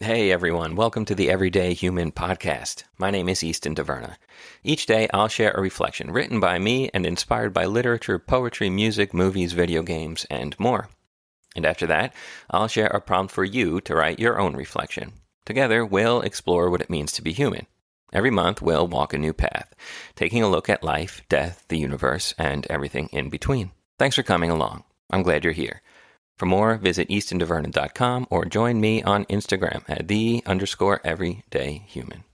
Hey everyone, welcome to the Everyday Human Podcast. My name is Easton Taverna. Each day I'll share a reflection written by me and inspired by literature, poetry, music, movies, video games, and more. And after that, I'll share a prompt for you to write your own reflection. Together, we'll explore what it means to be human. Every month, we'll walk a new path, taking a look at life, death, the universe, and everything in between. Thanks for coming along. I'm glad you're here. For more, visit eastontaverna.com or join me on Instagram at _everydayhuman.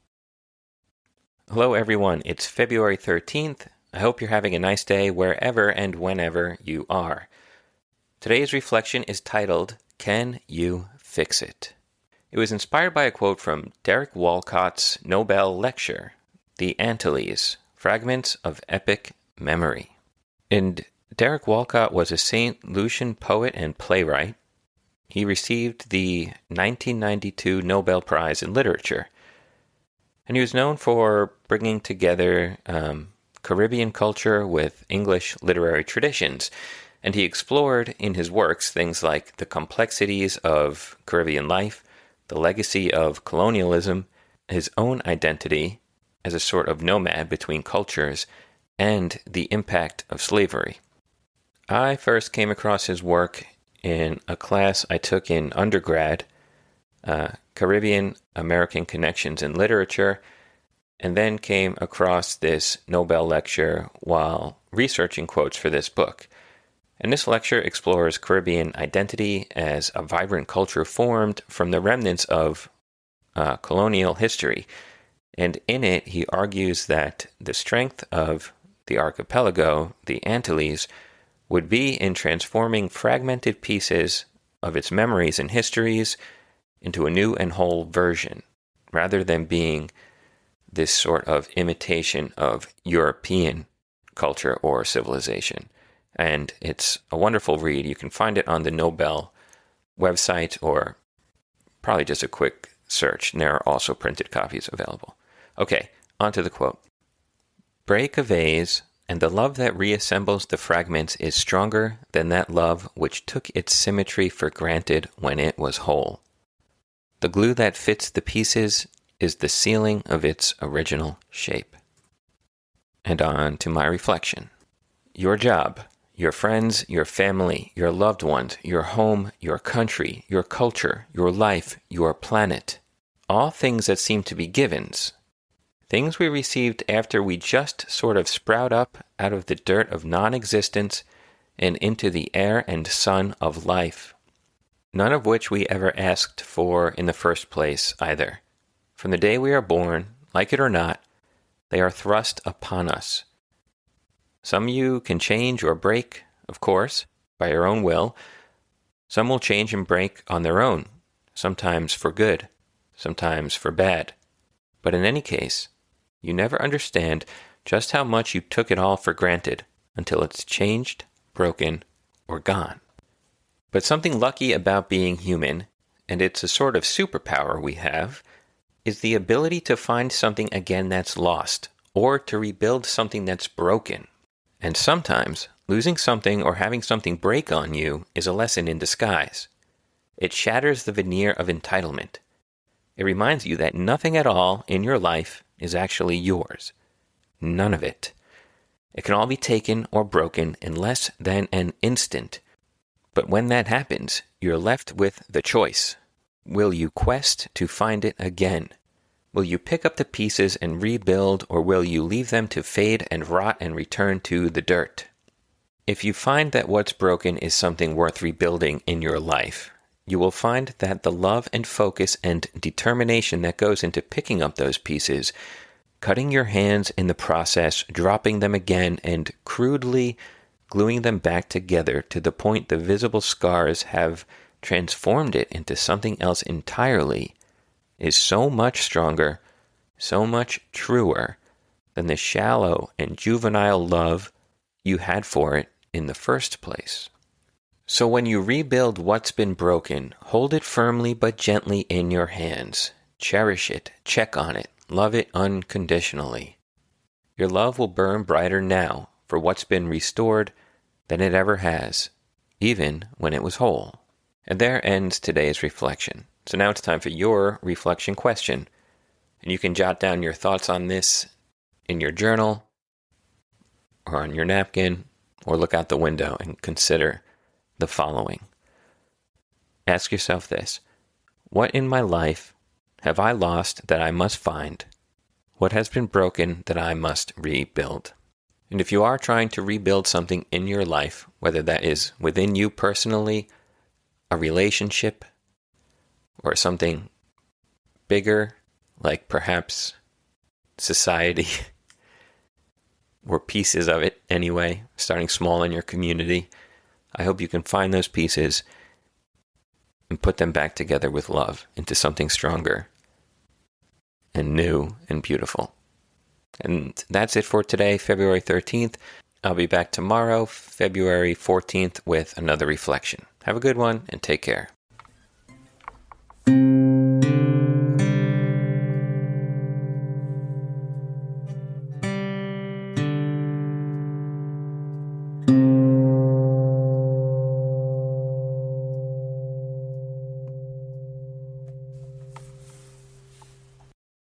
Hello everyone, it's February 13th. I hope you're having a nice day wherever and whenever you are. Today's reflection is titled, Can You Fix It? It was inspired by a quote from Derek Walcott's Nobel lecture, The Antilles, Fragments of Epic Memory. And Derek Walcott was a St. Lucian poet and playwright. He received the 1992 Nobel Prize in Literature, and he was known for bringing together Caribbean culture with English literary traditions, and he explored in his works things like the complexities of Caribbean life, the legacy of colonialism, his own identity as a sort of nomad between cultures, and the impact of slavery. I first came across his work in a class I took in undergrad, Caribbean American Connections in Literature, and then came across this Nobel lecture while researching quotes for this book. And this lecture explores Caribbean identity as a vibrant culture formed from the remnants of colonial history. And in it, he argues that the strength of the archipelago, the Antilles, would be in transforming fragmented pieces of its memories and histories into a new and whole version, rather than being this sort of imitation of European culture or civilization. And it's a wonderful read. You can find it on the Nobel website or probably just a quick search, and there are also printed copies available. Okay, on to the quote. Break a vase, and the love that reassembles the fragments is stronger than that love which took its symmetry for granted when it was whole. The glue that fits the pieces is the sealing of its original shape. And on to my reflection. Your job, your friends, your family, your loved ones, your home, your country, your culture, your life, your planet. All things that seem to be givens. Things we received after we just sort of sprout up out of the dirt of non-existence and into the air and sun of life. None of which we ever asked for in the first place either. From the day we are born, like it or not, they are thrust upon us. Some you can change or break, of course, by your own will. Some will change and break on their own, sometimes for good, sometimes for bad. But in any case, you never understand just how much you took it all for granted until it's changed, broken, or gone. But something lucky about being human, and it's a sort of superpower we have, is the ability to find something again that's lost, or to rebuild something that's broken. And sometimes, losing something or having something break on you is a lesson in disguise. It shatters the veneer of entitlement. It reminds you that nothing at all in your life is actually yours. None of it. It can all be taken or broken in less than an instant. But when that happens, you're left with the choice. Will you quest to find it again? Will you pick up the pieces and rebuild, or will you leave them to fade and rot and return to the dirt? If you find that what's broken is something worth rebuilding in your life, you will find that the love and focus and determination that goes into picking up those pieces, cutting your hands in the process, dropping them again, and crudely gluing them back together to the point the visible scars have transformed it into something else entirely, is so much stronger, so much truer than the shallow and juvenile love you had for it in the first place. So when you rebuild what's been broken, hold it firmly but gently in your hands. Cherish it, check on it, love it unconditionally. Your love will burn brighter now for what's been restored than it ever has, even when it was whole. And there ends today's reflection. So now it's time for your reflection question. And you can jot down your thoughts on this in your journal or on your napkin, or look out the window and consider the following. Ask yourself this: what in my life have I lost that I must find? What has been broken that I must rebuild? And if you are trying to rebuild something in your life, whether that is within you personally, a relationship, or something bigger, like perhaps society, or pieces of it anyway, starting small in your community, I hope you can find those pieces and put them back together with love into something stronger and new and beautiful. And that's it for today, February 13th. I'll be back tomorrow, February 14th, with another reflection. Have a good one and take care.